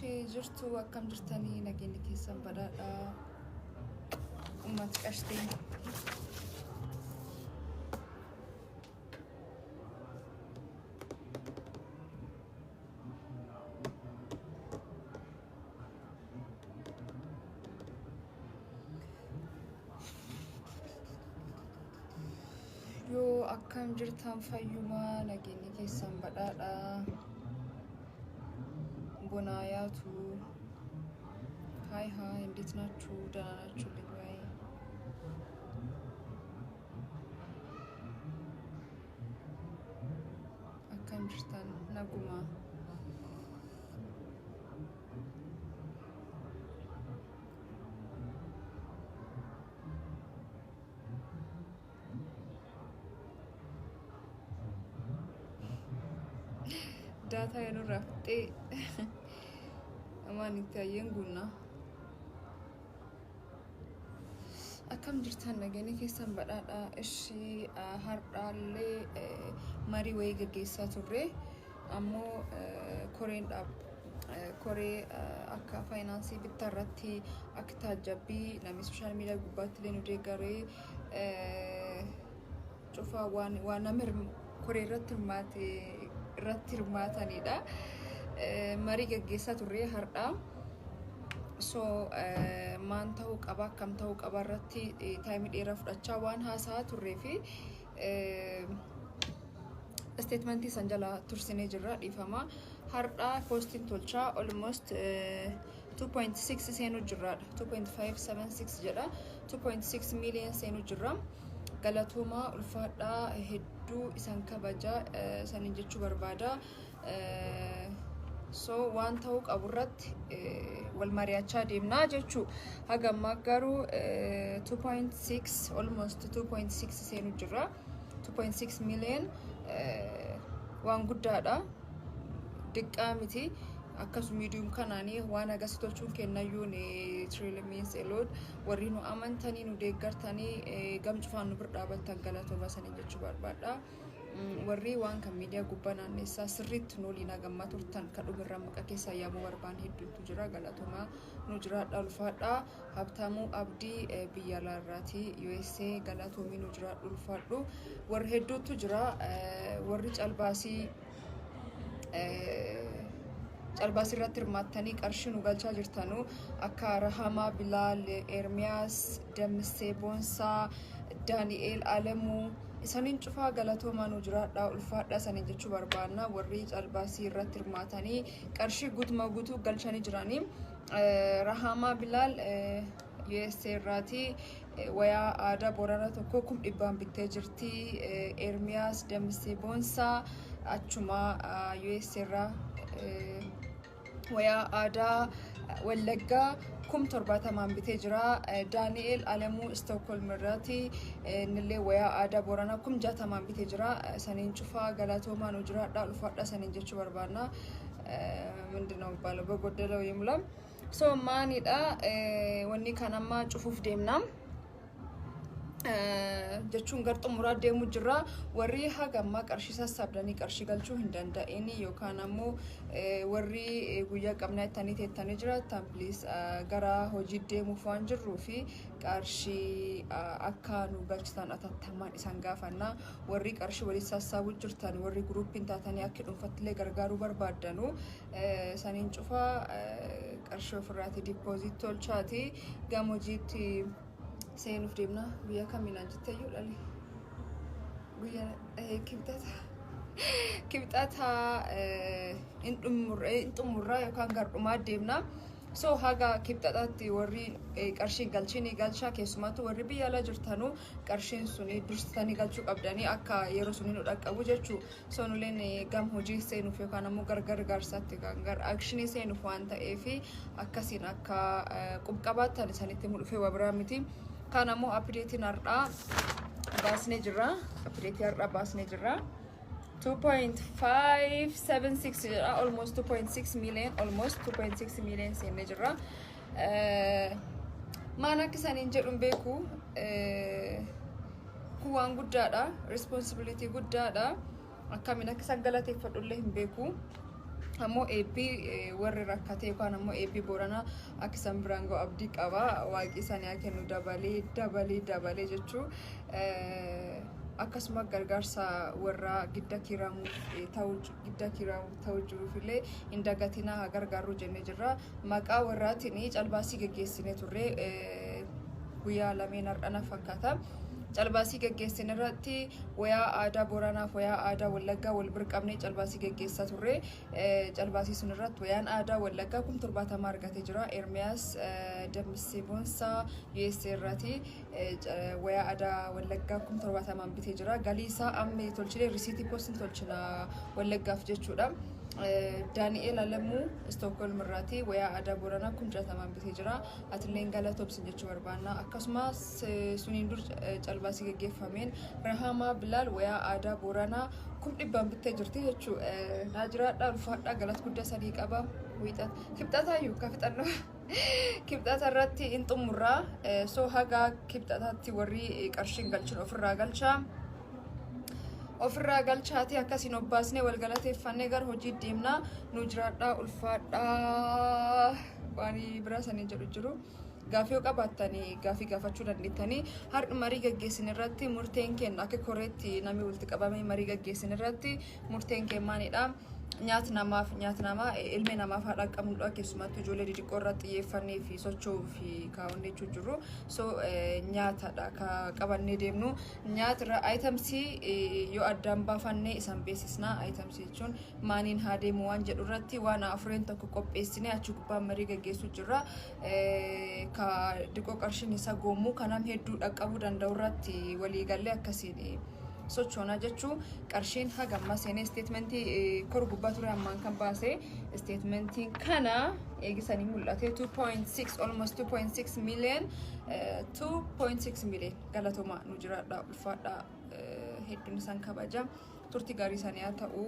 Ishee jirtu akkam jirtanii nageenyi keessan badhaadha uummata qashtii yoo akkam jirtan fayyumaa nageenyi keessan badhaadha ቦናያቱ ሃይ ሃይ እንዴት ናችሁ ደህና ናችሁልኝ ወይ akkam jirtan naguma data yenu rafte amanitayen guna akkam jirtan nageenyi keessan badhaadha ishi hardaalle mari way geggeessaa turre ammoo koreen koree akka finance bitarratti akka tajabbii namni social media gubbaatti leen deeggaree cufa waan namir koree irratti hirmaatanidha mari geggeessaa turre hardaa so maan ta'uu qaba akkam ta'uu qaba irratti time dheeraa fudhachaa waan haasaa turree fi statement san jala tursinee jirra dhiifama hardaa posting tolchaa almost 2.6 seenu jirraadha 2.576 jedha 2.6 million seenu jirra galatuma ulfaadha hedduu isan kabaja sanin jechuu barbaada so waan ta'uu qaburratti wal mari'achaa deemna jechu hagamma garuu 2.6 almost 2.6 seenu jirra 2.6 million waan guddaadha diqqaa miti akkasu medium kanaani waan agas tolchuun kennayyuun trillion means a lot warri nu amantanii nu deeggartanii gamcufaan nu birdhaabaltan galatoma sanin jechuu barbaada warri waan kan media gubbanaan isa sirriitti nooliina gamma turtan kadhumirra maqaa keessa yaamuu barbaan hedduutu jira galatoma nu jira ulfaadha habtaamuu abdii biyya laarraati USA galatoomii nu jira ulfaadhu warri hedduutu jira warri calbaasii irratti hirmaattanii qarshii nu galchaa jirtanu akka Rahama Bilal Ermiyaas Damsee Boonsaa Dani'eel Alamuu isanin cufaa galatoomaa nu jiraadha ulfaadha sanin jechuu barbaanna warri calbaasii irratti hirmaatanii qarshii guutuu galchanii jiranii Rahama Bilal USA irraati wayaa aadaa Boorana tokko 100 bittee jirti Ermiyaas Damsee Boonsaa achuma USA irraa wayaa aadaa Wallaggaa 70 bitee jira Dani'eel Alamuu Stockholm irraati nillee wayaa aadaa Boorana 60 bitee jira sanin cufaa galatoomaa nu jiraadha ulfaadha sanin jechuu barbaanna mindinoo baala bogoddala yimla so maanidha wanni kanamma cufuuf deemna jechuun garxumuraa deemu jira warri hagamma qarshii sassabdanii qarshii galchuu hin danda'ini yookaan ammoo warri guyyaa qabnaa ittanii teettanii jiraatan please gara hojii deemuuf waan jirruu fi qarshii akka nu galchitan atattamaan isan gaafanna warri qarshii walii sassaabu jirtan warri gruupiin taatanii akka dhuunfattillee gargaaruu barbaaddanu saniin cufaa qarshii ofirraati deposit tolchaati gama hojiitti seenuuf deemna guyyaa kamiinaan jettee dhali guyyaa kibxata in xumurraa yookaan gardhumaa deemna so haga kibxataatti warri qarshiin galchini galchaa keessumattuu warri biyya alaa jirtanu qarshiin suni dursitanii galchuu qabdanii akka yeroo suni nu dhaqqabu jechuu so nuleen gam hojii seenuuf yookaan ammoo gargaarsaatti gar akshinii seenuuf waan ta'eefi akkasiin akka qubqabaattan isanitti mul'ufee wabiraa miti kana ammoo updatein har'aa baasnee jirra update har'aa baasnee jirra 2.576 almost 2.6 million almost 2.6 million seenne jirra maan akka isaaniin jedhuun beeku kuwaan guddaadha responsibility guddaadha akkamiin akka isaan galateeffadhullee hin beeku ammoo eebbi warri rakkate yookaan ammoo eebbi Booranaa akka isaan biraan ga'u abdii qaba waaqi isaanii haa kennu dabalee jechuu akkasuma gargaarsa warra gidda kiiramuuf ta'uu jiruufillee hin dagatinaa haa gargaarru jennee jirra maqaa warraatiin calbaasii geggeessine turre guyyaa lameen har'ana fakkaata calbaasii geggeessine irratti wayaa aadaa Booranaaf wayaa aadaa Wallaggaa wal bira qabnee calbaasii geggeessaa turre calbaasii sun irratti wayaan aadaa Wallaggaa 70 argatee jira Ermiyaas Dammisee Boonsaa USA irratti wayaa aadaa Wallaggaa 70 bitee jira galii isaa amma tolchine risiitii postiin tolchina Wallaggaaf jechuudha Daniel Alamu Stockholm irratti wayaa aadaa Booranaa 60 bitee jira atilleen galatoomaa jechuu barbaanna akkasumas suniin dur calbaasii geggeeffameen Rahama Bilal wayaa aadaa Booranaa 100 bitee jirti jechuu naajiraadhaa ulfaadhaa galata guddaa sadii qaba kibxataayyuu kafixannoo kibxata irratti in xumurraa soo hagaa kibxataatti warri qarshiin galchin ofirraa galchaati akkasiin obbaasnee wal galateeffannee gar hojii deemnaa nu jiraadhaa ulfaadhaa waan biraa sanii jiru gaafii yoo qabaattanii gaafii gaafachuu dandeettanii har'a marii gaggeessin irratti murteen kenna akka koreetti namni walitti qabamee marii gaggeessin irratti murteen kennaanidha nyaata namaa ilmi namaaf haadha qabnudha keessumattuu ijoollee xixiqqoo irratti xiyyeeffannee fi socho'uu fi kaawwannee jiru so nyaatadha ka qabannee deemnu nyaata itemsii yoo addaan baafannee isan beeksisna itemsii jechuun maaniin haa deemu waan jedhu irratti waan afureen tokko qopheessinee achi gubbaan marii gaggeessuu jirra ka diqoo qarshiin isa goommuu kanam hedduu dhaqqabuu danda'u irratti waliigallee akkasiin sochoona jechuu qarshiin hagamma seenee statementii kor gubbaa ture ammaan kan baase statementiin kana eegisanii mul'ate 2.6 almost 2.6 million 2.6 million galatoomaa nu jiraadhaa ulfaadhaa hedduun isaan kabaja turtii gaarii isaanii haa ta'u